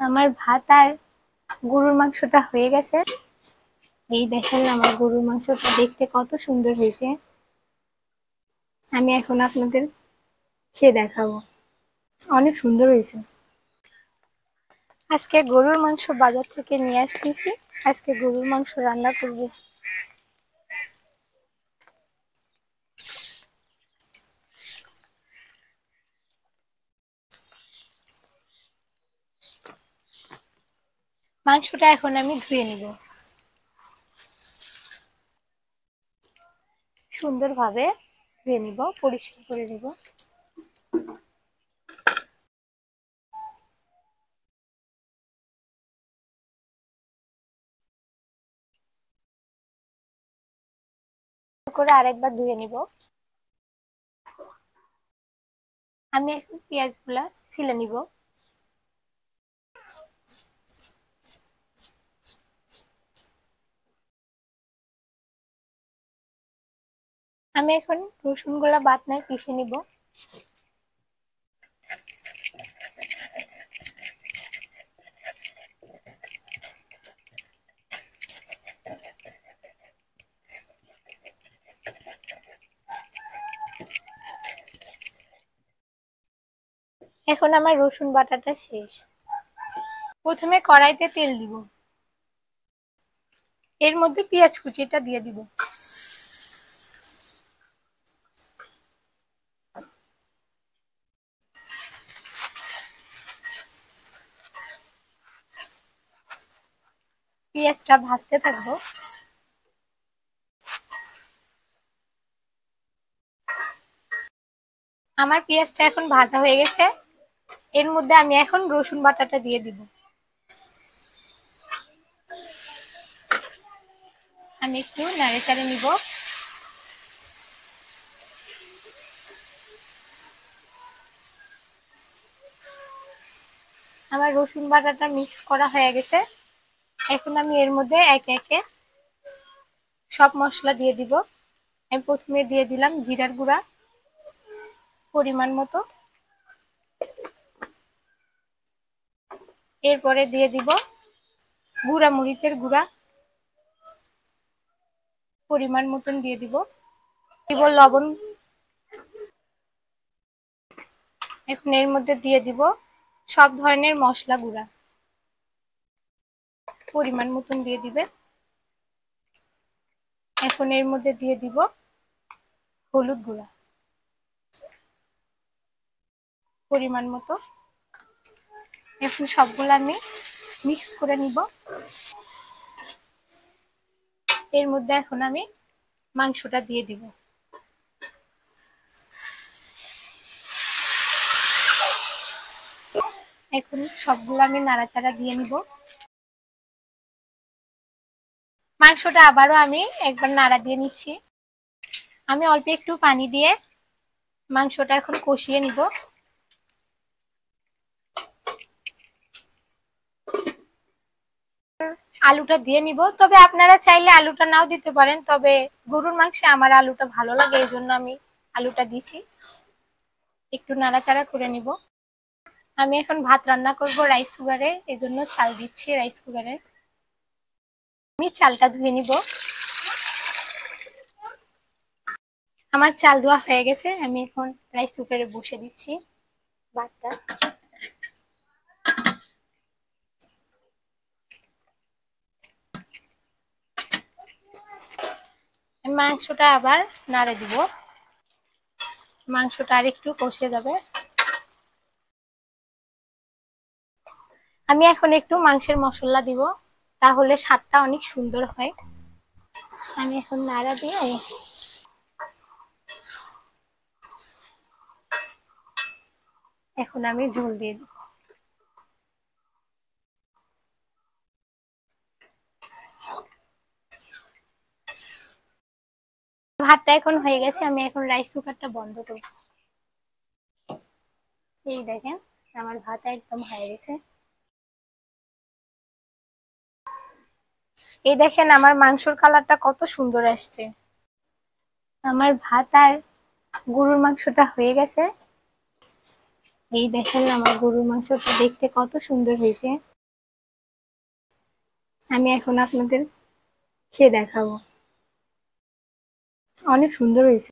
আমার ভাত আর গরুর মাংসটা হয়ে গেছে। এই দেখেন আমার গরুর মাংসটা দেখতে কত সুন্দর হয়েছে। আমি এখন আপনাদের খেয়ে দেখাবো। অনেক সুন্দর হয়েছে। আজকে গরুর মাংস বাজার থেকে নিয়ে আসতেছি। আজকে গরুর মাংস রান্না করব। মাংসটা এখন আমি ধুয়ে নিব সুন্দরভাবে, ধুয়ে নিব, পরিষ্কার করে নিব। করে আরেকবার ধুয়ে নিব। আমি এখন পেঁয়াজগুলা ছিলে নিব। আমি এখন রসুনগুলা বাটনায় পিষে নিব। এখন আমার রসুন বাটাটা শেষ। প্রথমে কড়াইতে তেল দিব, এর মধ্যে পেঁয়াজ কুচিটা দিয়ে দিব। পেঁয়াজটা ভাজতে থাকবো। আমার পেঁয়াজটা এখন ভাজা হয়ে গেছে। এর মধ্যে আমি এখন রসুন বাটাটা দিয়ে দিব। আমি একটু নাড়ে চাড়ে নিব। আমার রসুন বাটাটা মিক্স করা হয়ে গেছে। এখন আমি এর মধ্যে একে একে সব মশলা দিয়ে দিব। আমি প্রথমে দিয়ে দিলাম জিরার গুঁড়া পরিমাণ মতো। এরপরে দিয়ে দিব গুঁড়া মরিচের গুঁড়া পরিমাণ মতন দিয়ে দিব। দিব লবণ। এখন এর মধ্যে দিয়ে দিব সব ধরনের মশলা গুঁড়া পরিমাণ মতন দিয়ে দিবে। এখন এর মধ্যে দিয়ে দিব হলুদ গুঁড়া পরিমাণ মতো। এখন সবগুলো আমি মিক্স করে নিব। এর মধ্যে এখন আমি মাংসটা দিয়ে দিব। এখন সবগুলো আমি নাড়াচাড়া দিয়ে নিব। মাংসটা আবারও আমি একবার নাড়া দিয়ে নিচ্ছি। আমি অল্প একটু পানি দিয়ে মাংসটা এখন কষিয়ে নিব। আলুটা দিয়ে নিব, তবে আপনারা চাইলে আলুটা নাও দিতে পারেন, তবে গরুর মাংসে আমার আলুটা ভালো লাগে, এই জন্য আমি আলুটা দিছি। একটু নাড়াচাড়া করে নিব। আমি এখন ভাত রান্না করব রাইস কুকারে, এই জন্য চাল দিচ্ছি রাইস কুকারে। আমি চালটা ধুয়ে নিব। আমার চাল ধোয়া হয়ে গেছে। আমি এখন রাইস কুকারে বসে দিচ্ছি ভাতটা। মাংসটা আবার নাড়ে দিব। মাংসটা আর একটু কষে যাবে। আমি এখন একটু মাংসের মশলা দিব, তাহলে স্বাদটা অনেক সুন্দর হয়। আমি এখন নাড়া দিয়ে এখন আমি ঝোল দিয়ে দিব। ভাতটা এখন হয়ে গেছে। আমি এখন রাইস কুকারটা বন্ধ করব। এই দেখেন আমার ভাত একদম হয়ে গেছে। এই দেখেন আমার মাংসের কালারটা কত সুন্দর আসছে। আমার ভাত আর গরুর মাংসটা হয়ে গেছে। এই দেখেন আমার গরুর মাংসটা দেখতে কত সুন্দর হয়েছে। আমি এখন আপনাদের খেয়ে দেখাবো। অনেক সুন্দর হয়েছে।